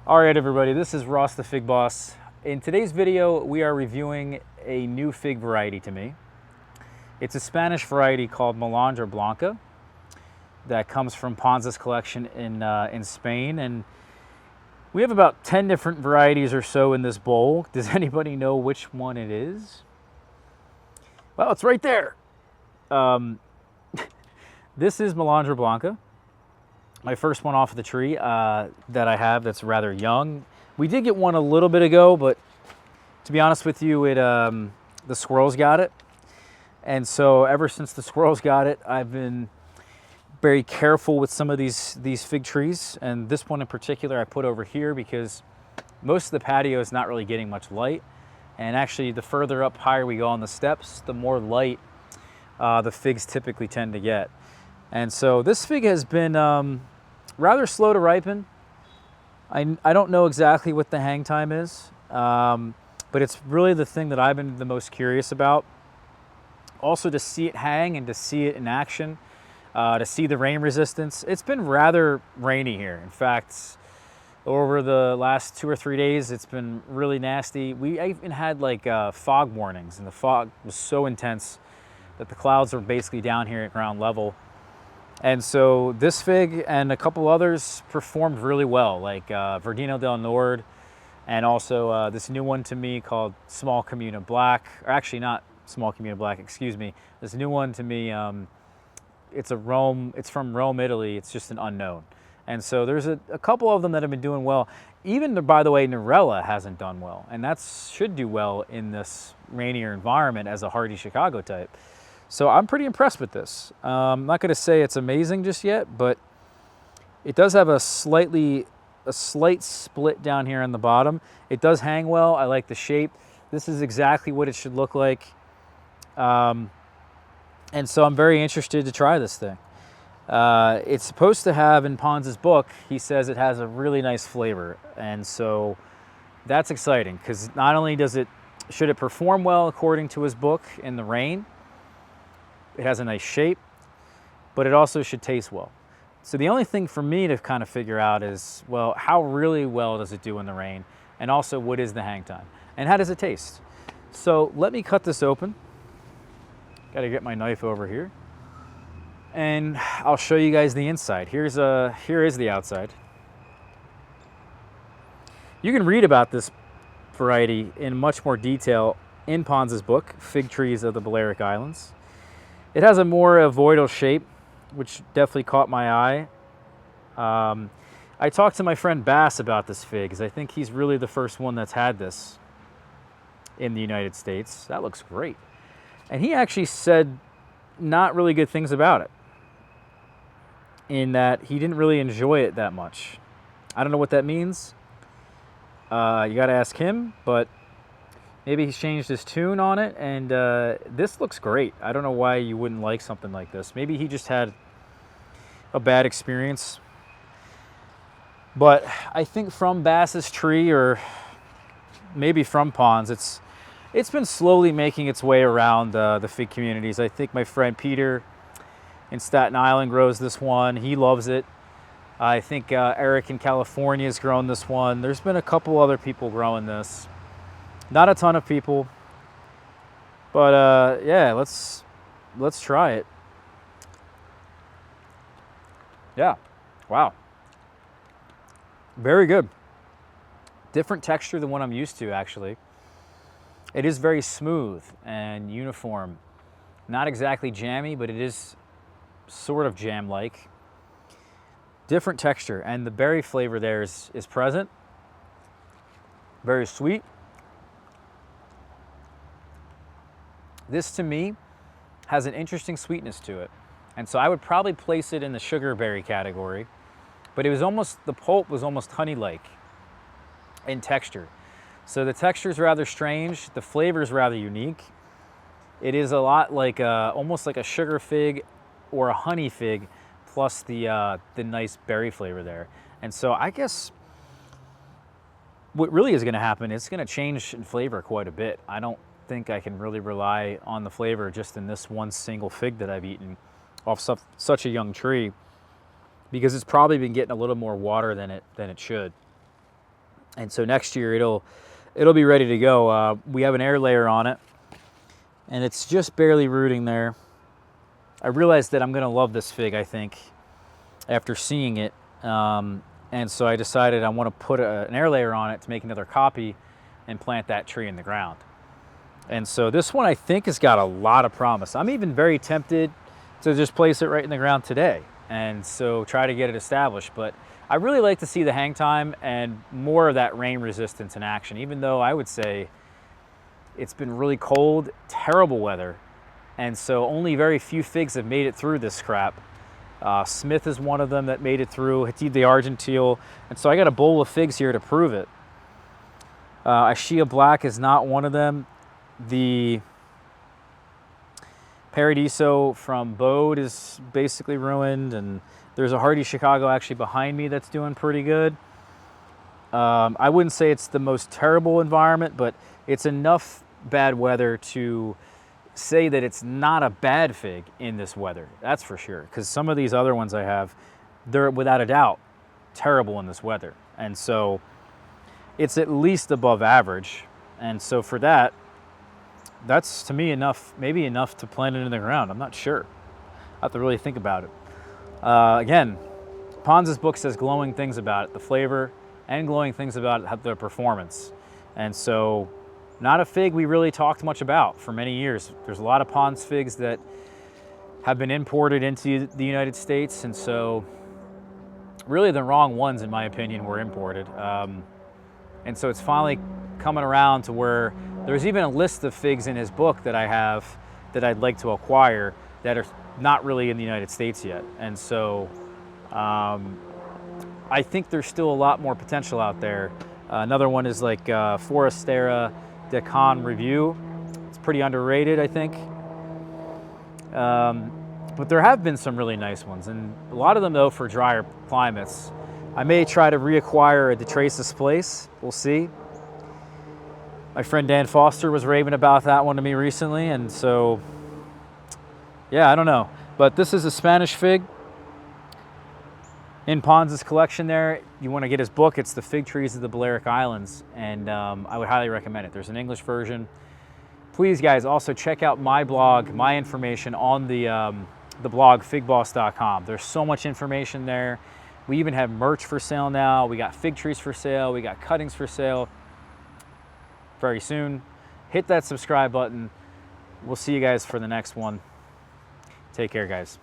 All right, everybody, this is Ross the Fig Boss. In today's video, we are reviewing a new fig variety to me. It's a Spanish variety called Molondra Blanca that comes from Pons' collection in Spain. And we have about 10 different varieties or so in this bowl. Does anybody know which one it is? Well, it's right there. This is Molondra Blanca. My first one off of the tree that I have that's rather young. We did get one a little bit ago, but to be honest with you, the squirrels got it. And so ever since the squirrels got it, I've been very careful with some of these fig trees. And this one in particular I put over here because most of the patio is not really getting much light. And actually, the further up higher we go on the steps, the more light the figs typically tend to get. And so this fig has been rather slow to ripen. I don't know exactly what the hang time is, but it's really the thing that I've been the most curious about. Also to see it hang and to see it in action, to see the rain resistance. It's been rather rainy here. In fact, over the last 2 or 3 days, it's been really nasty. I even had like fog warnings, and the fog was so intense that the clouds are basically down here at ground level. And so this fig and a couple others performed really well, like Verdino del Nord, and also this new one to me called Small Comuna Black, or actually not Small Comuna Black, excuse me. This new one to me, it's from Rome, Italy. It's just an unknown. And so there's a couple of them that have been doing well. Even, by the way, Norella hasn't done well, and that should do well in this rainier environment as a hardy Chicago type. So I'm pretty impressed with this. I'm not going to say it's amazing just yet, but it does have a slight split down here on the bottom. It does hang well. I like the shape. This is exactly what it should look like. And so I'm very interested to try this thing. It's supposed to have, in Pons' book, he says it has a really nice flavor. And so that's exciting because not only should it perform well according to his book in the rain, it has a nice shape, but it also should taste well. So the only thing for me to kind of figure out is, well, how really well does it do in the rain? And also, what is the hang time? And how does it taste? So let me cut this open. Got to get my knife over here. And I'll show you guys the inside. Here is the outside. You can read about this variety in much more detail in Pons' book, Fig Trees of the Balearic Islands. It has a more ovoidal shape, which definitely caught my eye. I talked to my friend Bass about this fig, because I think he's really the first one that's had this in the United States. That looks great. And he actually said not really good things about it, in that he didn't really enjoy it that much. I don't know what that means. You got to ask him, but maybe he's changed his tune on it, and this looks great. I don't know why you wouldn't like something like this. Maybe he just had a bad experience. But I think from Bass's tree, or maybe from Pons, it's been slowly making its way around the fig communities. I think my friend Peter in Staten Island grows this one. He loves it. I think Eric in California has grown this one. There's been a couple other people growing this. Not a ton of people, but yeah, let's try it. Yeah, wow, very good. Different texture than what I'm used to, actually. It is very smooth and uniform. Not exactly jammy, but it is sort of jam-like. Different texture, and the berry flavor there is present. Very sweet. This, to me, has an interesting sweetness to it. And so I would probably place it in the sugar berry category, but the pulp was almost honey-like in texture. So the texture is rather strange. The flavor is rather unique. It is a lot like almost like a sugar fig or a honey fig, plus the nice berry flavor there. And so I guess what really is going to happen, it's going to change in flavor quite a bit. I don't think I can really rely on the flavor just in this one single fig that I've eaten off such a young tree, because it's probably been getting a little more water than it should. And so next year it'll be ready to go. We have an air layer on it, and it's just barely rooting there. I realized that I'm going to love this fig, I think, after seeing it. And so I decided I want to put an air layer on it to make another copy and plant that tree in the ground. And so this one I think has got a lot of promise. I'm even very tempted to just place it right in the ground today and so try to get it established. But I really like to see the hang time and more of that rain resistance in action, even though I would say it's been really cold, terrible weather. And so only very few figs have made it through this crap. Smith is one of them that made it through, Hatid the Argentile. And so I got a bowl of figs here to prove it. Ashia Black is not one of them. The Paradiso from Bode is basically ruined, and there's a Hardy Chicago actually behind me that's doing pretty good. I wouldn't say it's the most terrible environment, but it's enough bad weather to say that it's not a bad fig in this weather. That's for sure, because some of these other ones I have, they're without a doubt terrible in this weather. And so it's at least above average. And so for that, that's to me enough, maybe enough to plant it in the ground. I'm not sure. I have to really think about it. Again, Pons' book says glowing things about it, the flavor, and glowing things about the performance. And so not a fig we really talked much about for many years. There's a lot of Pons figs that have been imported into the United States, and so really the wrong ones, in my opinion, were imported. And so it's finally coming around to where there's even a list of figs in his book that I have that I'd like to acquire that are not really in the United States yet. And so I think there's still a lot more potential out there. Another one is like Forastera de Con Review. It's pretty underrated, I think. But there have been some really nice ones, and a lot of them, though, for drier climates. I may try to reacquire a De Traces Place. We'll see. My friend Dan Foster was raving about that one to me recently, and so, yeah, I don't know. But this is a Spanish fig in Pons' collection there. You want to get his book, it's The Fig Trees of the Balearic Islands, and I would highly recommend it. There's an English version. Please, guys, also check out my blog, my information on the blog, figboss.com. There's so much information there. We even have merch for sale now. We got fig trees for sale. We got cuttings for sale very soon. Hit that subscribe button. We'll see you guys for the next one. Take care, guys.